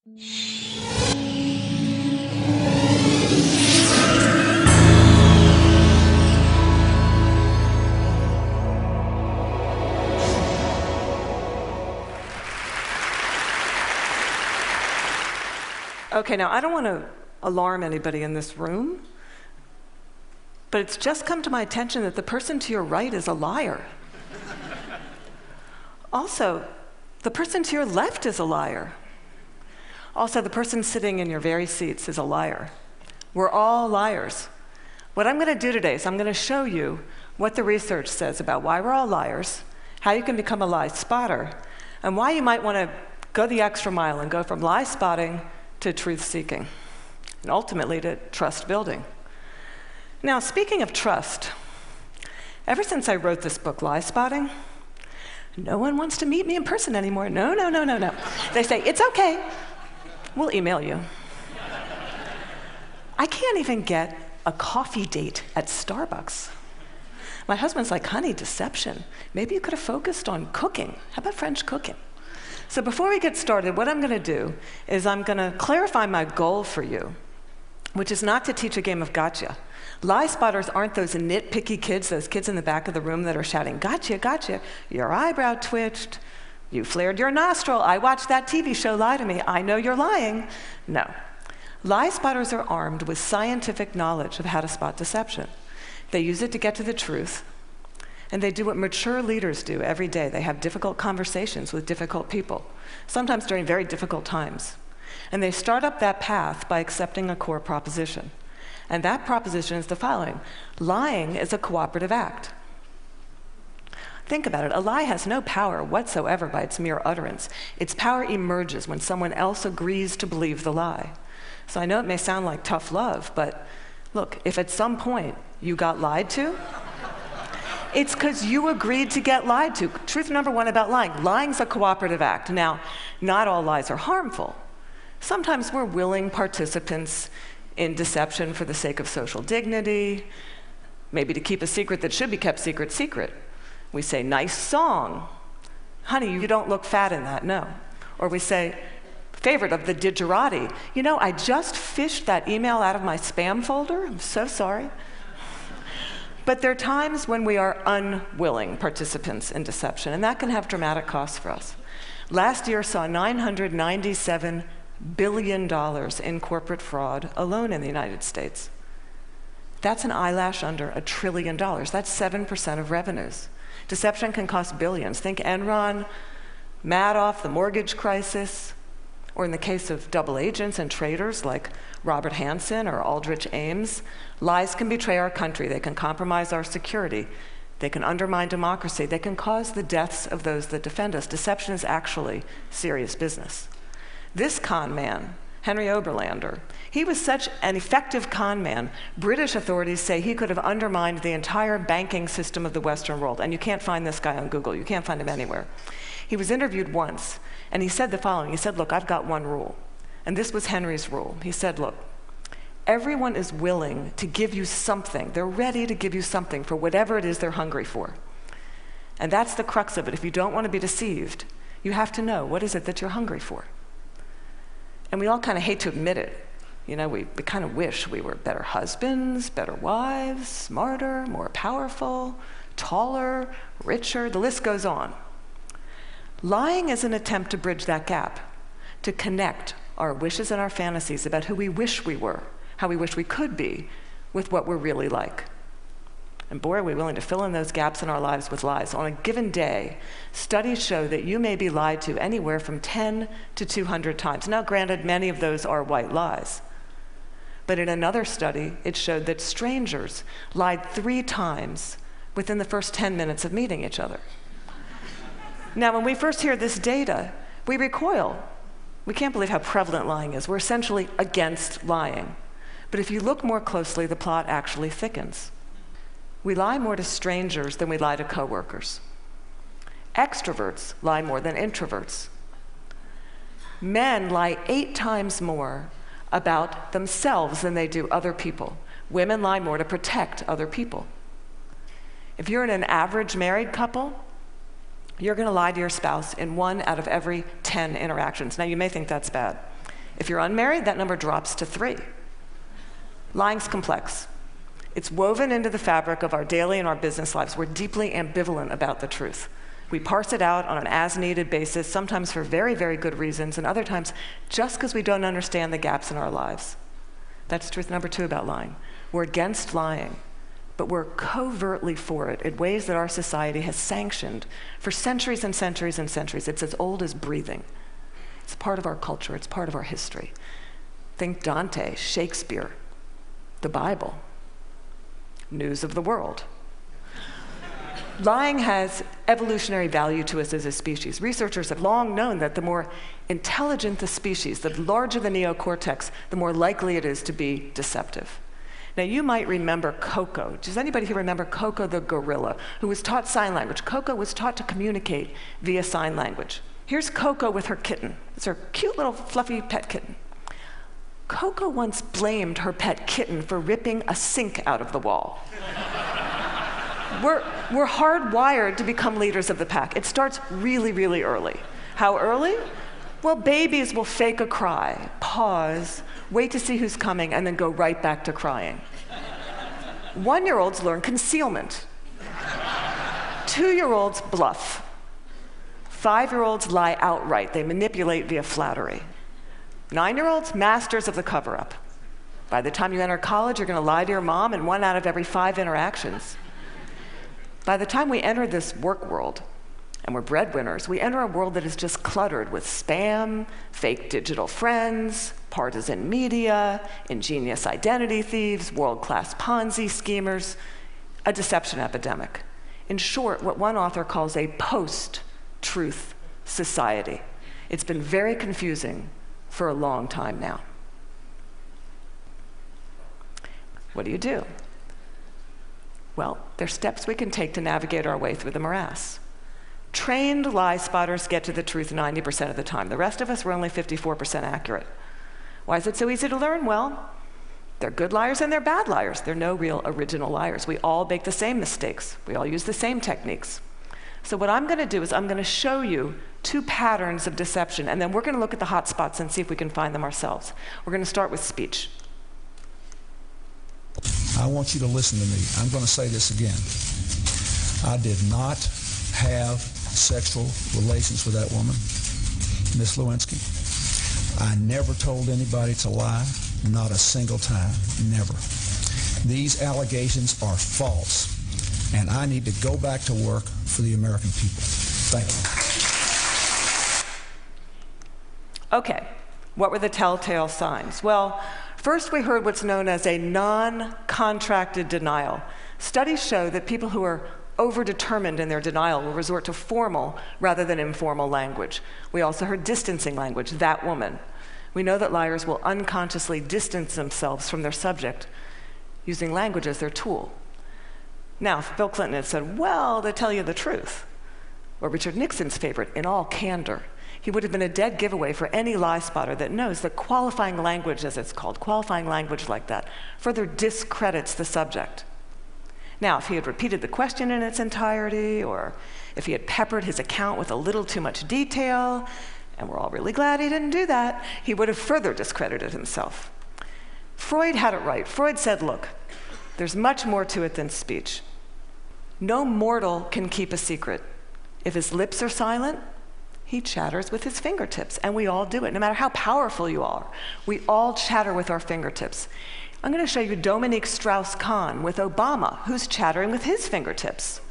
Okay, now I don't want to alarm anybody in this room, but it's just come to my attention that the person to your right is a liar. Also, the person to your left is a liar. Also, the person sitting in your very seats is a liar. We're all liars. What I'm going to do today is I'm going to show you what the research says about why we're all liars, how you can become a lie spotter, and why you might want to go the extra mile and go from lie spotting to truth seeking, and ultimately to trust building. Now, speaking of trust, ever since I wrote this book, Lie Spotting, no one wants to meet me in person anymore. No. They say, it's okay, we'll email you. I can't even get a coffee date at Starbucks. My husband's like, honey, deception. Maybe you could have focused on cooking. How about French cooking? So before we get started, what I'm going to do is I'm going to clarify my goal for you, which is not to teach a game of gotcha. Lie spotters aren't those nitpicky kids, those kids in the back of the room that are shouting, gotcha, gotcha. Your eyebrow twitched. You flared your nostril. I watched that TV show, Lie to Me. I know you're lying. No. Lie spotters are armed with scientific knowledge of how to spot deception. They use it to get to the truth. And they do what mature leaders do every day. They have difficult conversations with difficult people, sometimes during very difficult times. And they start up that path by accepting a core proposition. And that proposition is the following: lying is a cooperative act. Think about it. A lie has no power whatsoever by its mere utterance. Its power emerges when someone else agrees to believe the lie. So I know it may sound like tough love, but look, if at some point you got lied to, it's because you agreed to get lied to. Truth number one about lying. Lying's a cooperative act. Now, not all lies are harmful. Sometimes we're willing participants in deception for the sake of social dignity, maybe to keep a secret that should be kept secret. We say, nice song. Honey, you don't look fat in that, no. Or we say, favorite of the digerati. You know, I just fished that email out of my spam folder. I'm so sorry. But there are times when we are unwilling participants in deception, and that can have dramatic costs for us. Last year saw $997 billion in corporate fraud alone in the United States. That's an eyelash under $1 trillion. That's 7% of revenues. Deception can cost billions. Think Enron, Madoff, the mortgage crisis, or in the case of double agents and traitors like Robert Hansen or Aldrich Ames, lies can betray our country. They can compromise our security. They can undermine democracy. They can cause the deaths of those that defend us. Deception is actually serious business. This con man, Henry Oberlander, he was such an effective con man, British authorities say he could have undermined the entire banking system of the Western world. And you can't find this guy on Google. You can't find him anywhere. He was interviewed once, and he said the following. He said, look, I've got one rule. And this was Henry's rule. He said, look, everyone is willing to give you something. They're ready to give you something for whatever it is they're hungry for. And that's the crux of it. If you don't want to be deceived, you have to know, what is it that you're hungry for? And we all kind of hate to admit it. You know, we kind of wish we were better husbands, better wives, smarter, more powerful, taller, richer. The list goes on. Lying is an attempt to bridge that gap, to connect our wishes and our fantasies about who we wish we were, how we wish we could be, with what we're really like. And boy, are we willing to fill in those gaps in our lives with lies. On a given day, studies show that you may be lied to anywhere from 10 to 200 times. Now, granted, many of those are white lies. But in another study, it showed that strangers lied 3 times within the first 10 minutes of meeting each other. Now, when we first hear this data, we recoil. We can't believe how prevalent lying is. We're essentially against lying. But if you look more closely, the plot actually thickens. We lie more to strangers than we lie to coworkers. Extroverts lie more than introverts. Men lie 8 times more about themselves than they do other people. Women lie more to protect other people. If you're in an average married couple, you're going to lie to your spouse in 1 out of every 10 interactions. Now, you may think that's bad. If you're unmarried, that number drops to 3. Lying's complex. It's woven into the fabric of our daily and our business lives. We're deeply ambivalent about the truth. We parse it out on an as-needed basis, sometimes for very, very good reasons, and other times just because we don't understand the gaps in our lives. That's truth number 2 about lying. We're against lying, but we're covertly for it in ways that our society has sanctioned for centuries and centuries and centuries. It's as old as breathing. It's part of our culture. It's part of our history. Think Dante, Shakespeare, the Bible, news of the world. Lying has evolutionary value to us as a species. Researchers have long known that the more intelligent the species, the larger the neocortex, the more likely it is to be deceptive. Now, you might remember Coco. Does anybody here remember Coco the gorilla, who was taught sign language? Coco was taught to communicate via sign language. Here's Coco with her kitten. It's her cute little fluffy pet kitten. Coco once blamed her pet kitten for ripping a sink out of the wall. We're hardwired to become leaders of the pack. It starts really, really early. How early? Well, babies will fake a cry, pause, wait to see who's coming, and then go right back to crying. 1-year-olds learn concealment. 2-year-olds bluff. 5-year-olds lie outright. They manipulate via flattery. 9-year-olds, masters of the cover-up. By the time you enter college, you're going to lie to your mom in 1 out of every 5 interactions. By the time we enter this work world, and we're breadwinners, we enter a world that is just cluttered with spam, fake digital friends, partisan media, ingenious identity thieves, world-class Ponzi schemers, a deception epidemic. In short, what one author calls a post-truth society. It's been very confusing for a long time now. What do you do? Well, there's steps we can take to navigate our way through the morass. Trained lie spotters get to the truth 90% of the time. The rest of us, we're only 54% accurate. Why is it so easy to learn? Well, they're good liars and they're bad liars. They're no real original liars. We all make the same mistakes. We all use the same techniques. So what I'm going to do is I'm going to show you 2 patterns of deception, and then we're going to look at the hot spots and see if we can find them ourselves. We're going to start with speech. I want you to listen to me. I'm going to say this again. I did not have sexual relations with that woman, Miss Lewinsky. I never told anybody to lie, not a single time, never. These allegations are false, and I need to go back to work for the American people. Thank you. Okay, what were the telltale signs? Well, first we heard what's known as a non-contracted denial. Studies show that people who are overdetermined in their denial will resort to formal rather than informal language. We also heard distancing language, that woman. We know that liars will unconsciously distance themselves from their subject using language as their tool. Now, if Bill Clinton had said, well, to tell you the truth, or Richard Nixon's favorite, in all candor, he would have been a dead giveaway for any lie spotter that knows that qualifying language, as it's called, qualifying language like that, further discredits the subject. Now, if he had repeated the question in its entirety, or if he had peppered his account with a little too much detail, and we're all really glad he didn't do that, he would have further discredited himself. Freud had it right. Freud said, look, there's much more to it than speech. No mortal can keep a secret. If his lips are silent, he chatters with his fingertips, and we all do it. No matter how powerful you are, we all chatter with our fingertips. I'm going to show you Dominique Strauss-Kahn with Obama, who's chattering with his fingertips.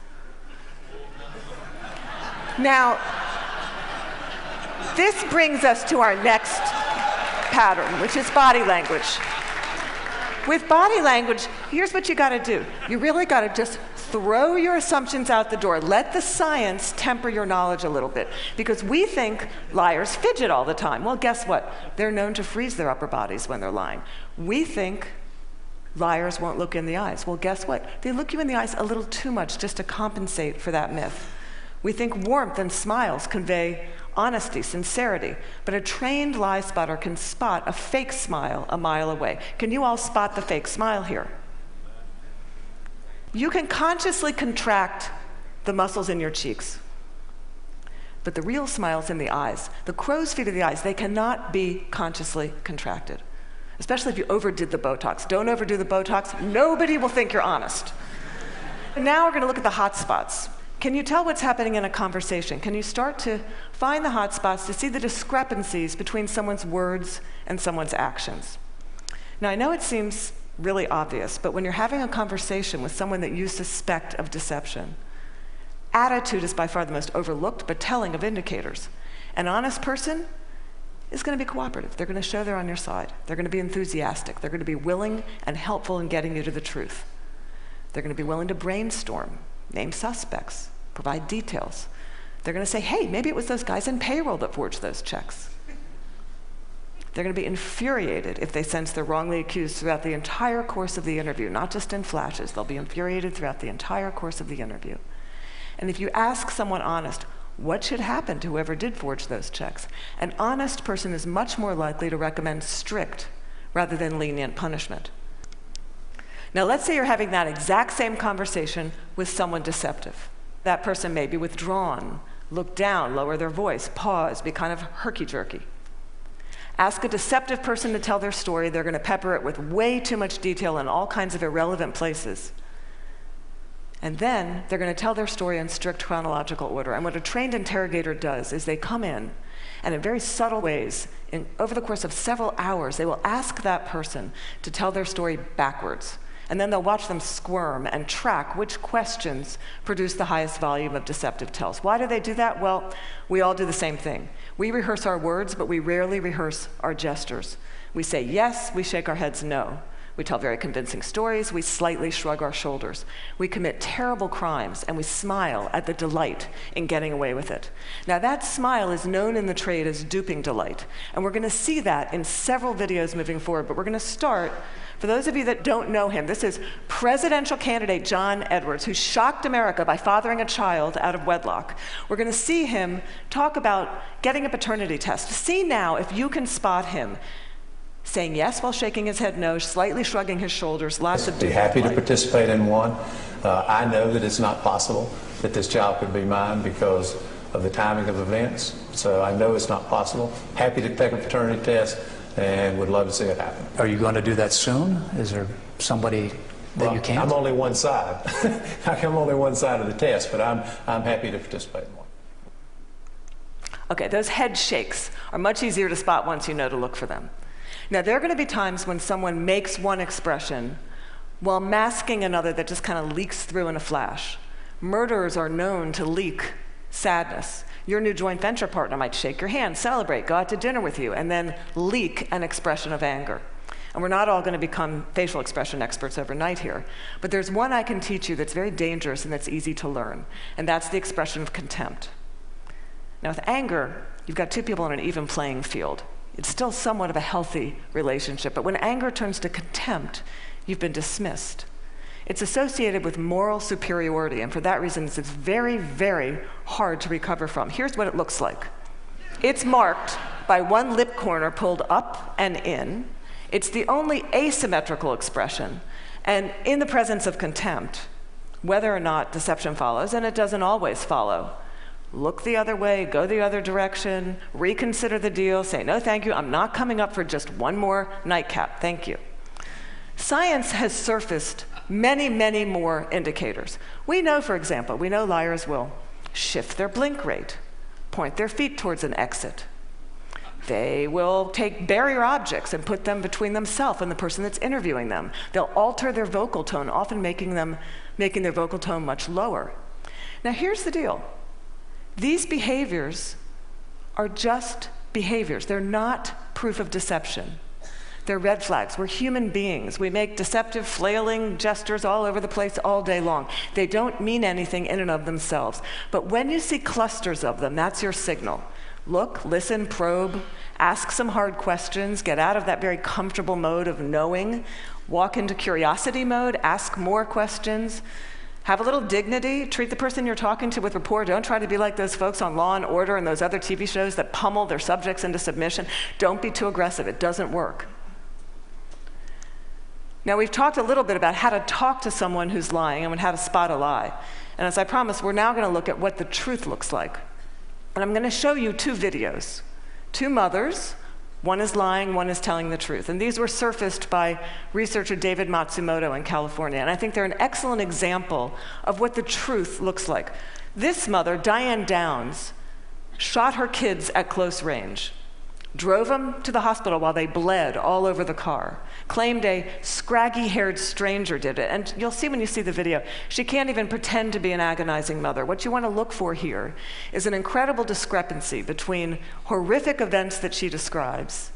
Now, this brings us to our next pattern, which is body language. With body language, here's what you got to do. You really got to just throw your assumptions out the door. Let the science temper your knowledge a little bit, because we think liars fidget all the time. Well, guess what? They're known to freeze their upper bodies when they're lying. We think liars won't look in the eyes. Well, guess what? They look you in the eyes a little too much just to compensate for that myth. We think warmth and smiles convey honesty, sincerity, but a trained lie spotter can spot a fake smile a mile away. Can you all spot the fake smile here? You can consciously contract the muscles in your cheeks. But the real smile's in the eyes. The crow's feet of the eyes, they cannot be consciously contracted, especially if you overdid the Botox. Don't overdo the Botox. Nobody will think you're honest. Now we're going to look at the hot spots. Can you tell what's happening in a conversation? Can you start to find the hot spots to see the discrepancies between someone's words and someone's actions? Now, I know it seems really obvious, but when you're having a conversation with someone that you suspect of deception, attitude is by far the most overlooked but telling of indicators. An honest person is going to be cooperative. They're going to show they're on your side. They're going to be enthusiastic. They're going to be willing and helpful in getting you to the truth. They're going to be willing to brainstorm, name suspects, provide details. They're going to say, hey, maybe it was those guys in payroll that forged those checks. They're going to be infuriated if they sense they're wrongly accused throughout the entire course of the interview, not just in flashes. They'll be infuriated throughout the entire course of the interview. And if you ask someone honest, what should happen to whoever did forge those checks? An honest person is much more likely to recommend strict rather than lenient punishment. Now, let's say you're having that exact same conversation with someone deceptive. That person may be withdrawn, look down, lower their voice, pause, be kind of herky-jerky. Ask a deceptive person to tell their story. They're going to pepper it with way too much detail in all kinds of irrelevant places. And then they're going to tell their story in strict chronological order. And what a trained interrogator does is they come in, and in very subtle ways, over the course of several hours, they will ask that person to tell their story backwards. And then they'll watch them squirm and track which questions produce the highest volume of deceptive tells. Why do they do that? Well, we all do the same thing. We rehearse our words, but we rarely rehearse our gestures. We say yes, we shake our heads no. We tell very convincing stories, we slightly shrug our shoulders. We commit terrible crimes, and we smile at the delight in getting away with it. Now, that smile is known in the trade as duping delight, and we're going to see that in several videos moving forward, but we're going to start. For those of you that don't know him, this is presidential candidate John Edwards, who shocked America by fathering a child out of wedlock. We're going to see him talk about getting a paternity test. See now if you can spot him saying yes while shaking his head no, slightly shrugging his shoulders, lots of... Be happy to participate in one. I know that it's not possible that this child could be mine because of the timing of events, so I know it's not possible. Happy to take a paternity test and would love to see it happen. Are you going to do that soon? Is there somebody that you can't? I'm only one side. I'm only one side of the test, but I'm happy to participate in one. Okay, those head shakes are much easier to spot once you know to look for them. Now, there are going to be times when someone makes one expression while masking another that just kind of leaks through in a flash. Murderers are known to leak sadness. Your new joint venture partner might shake your hand, celebrate, go out to dinner with you, and then leak an expression of anger. And we're not all going to become facial expression experts overnight here, but there's one I can teach you that's very dangerous and that's easy to learn, and that's the expression of contempt. Now, with anger, you've got two people on an even playing field. It's still somewhat of a healthy relationship, but when anger turns to contempt, you've been dismissed. It's associated with moral superiority, and for that reason, it's very, very hard to recover from. Here's what it looks like. It's marked by one lip corner pulled up and in. It's the only asymmetrical expression, and in the presence of contempt, whether or not deception follows, and it doesn't always follow, look the other way, go the other direction, reconsider the deal, say, no, thank you, I'm not coming up for just one more nightcap, thank you. Science has surfaced many, many more indicators. We know, for example, liars will shift their blink rate, point their feet towards an exit. They will take barrier objects and put them between themselves and the person that's interviewing them. They'll alter their vocal tone, often making their vocal tone much lower. Now, here's the deal. These behaviors are just behaviors. They're not proof of deception. They're red flags. We're human beings. We make deceptive, flailing gestures all over the place all day long. They don't mean anything in and of themselves. But when you see clusters of them, that's your signal. Look, listen, probe, ask some hard questions, get out of that very comfortable mode of knowing, walk into curiosity mode, ask more questions. Have a little dignity. Treat the person you're talking to with rapport. Don't try to be like those folks on Law and Order and those other TV shows that pummel their subjects into submission. Don't be too aggressive. It doesn't work. Now, we've talked a little bit about how to talk to someone who's lying and how to spot a lie. And as I promised, we're now going to look at what the truth looks like. And I'm going to show you two videos, two mothers. One is lying, one is telling the truth. And these were surfaced by researcher David Matsumoto in California. And I think they're an excellent example of what the truth looks like. This mother, Diane Downs, shot her kids at close range, drove them to the hospital while they bled all over the car, claimed a scraggy-haired stranger did it. And you'll see when you see the video, she can't even pretend to be an agonizing mother. What you want to look for here is an incredible discrepancy between horrific events that she describes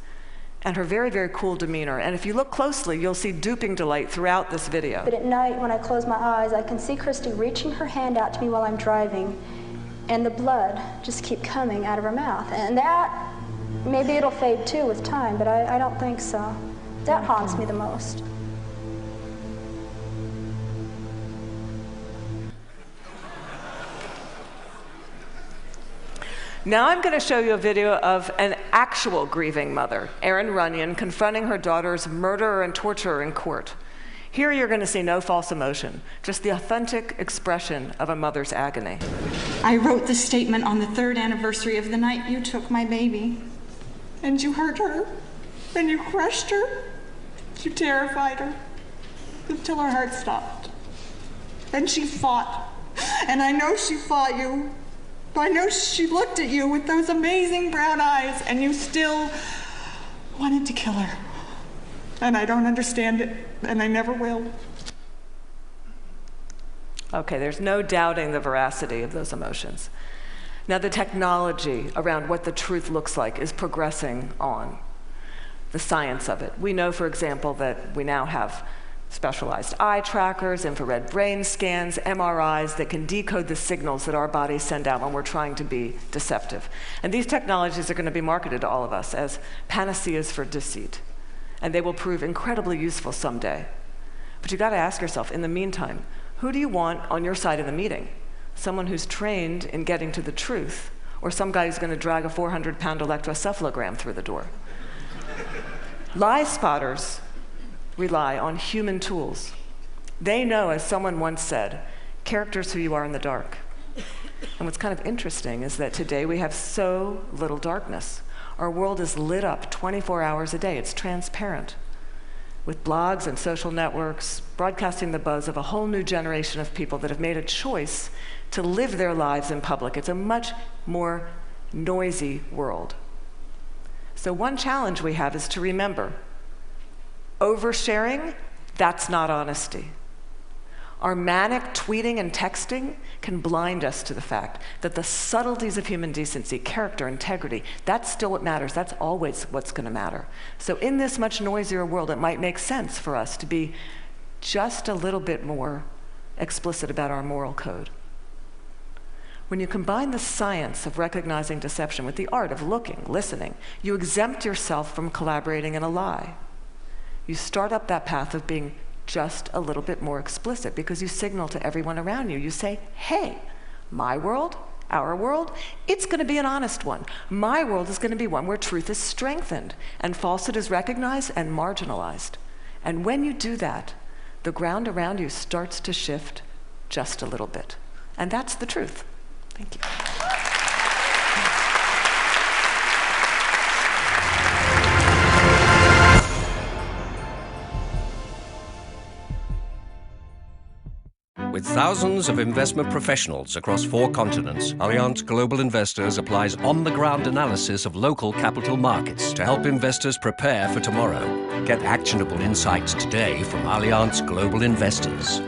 and her very, very cool demeanor. And if you look closely, you'll see duping delight throughout this video. But at night, when I close my eyes, I can see Christy reaching her hand out to me while I'm driving, and the blood just keep coming out of her mouth. And that, maybe it'll fade too with time, but I don't think so. That haunts me the most. Now I'm going to show you a video of an actual grieving mother, Erin Runyon, confronting her daughter's murderer and torturer in court. Here you're going to see no false emotion, just the authentic expression of a mother's agony. I wrote this statement on the 3rd anniversary of the night you took my baby. And you hurt her, and you crushed her, you terrified her, until her heart stopped. And she fought, and I know she fought you. I know she looked at you with those amazing brown eyes, and you still wanted to kill her. And I don't understand it, and I never will. Okay, there's no doubting the veracity of those emotions. Now, the technology around what the truth looks like is progressing on, the science of it. We know, for example, that we now have specialized eye trackers, infrared brain scans, MRIs that can decode the signals that our bodies send out when we're trying to be deceptive. And these technologies are going to be marketed to all of us as panaceas for deceit. And they will prove incredibly useful someday. But you've got to ask yourself, in the meantime, who do you want on your side of the meeting? Someone who's trained in getting to the truth, or some guy who's going to drag a 400-pound electroencephalogram through the door? Lie spotters rely on human tools. They know, as someone once said, character's who you are in the dark. And what's kind of interesting is that today we have so little darkness. Our world is lit up 24 hours a day. It's transparent, with blogs and social networks broadcasting the buzz of a whole new generation of people that have made a choice to live their lives in public. It's a much more noisy world. So one challenge we have is to remember, oversharing, that's not honesty. Our manic tweeting and texting can blind us to the fact that the subtleties of human decency, character, integrity, that's still what matters. That's always what's going to matter. So in this much noisier world, it might make sense for us to be just a little bit more explicit about our moral code. When you combine the science of recognizing deception with the art of looking, listening, you exempt yourself from collaborating in a lie. You start up that path of being just a little bit more explicit because you signal to everyone around you. You say, hey, my world, our world, it's going to be an honest one. My world is going to be one where truth is strengthened and falsehood is recognized and marginalized. And when you do that, the ground around you starts to shift just a little bit. And that's the truth. Thank you. With thousands of investment professionals across 4 continents, Allianz Global Investors applies on-the-ground analysis of local capital markets to help investors prepare for tomorrow. Get actionable insights today from Allianz Global Investors.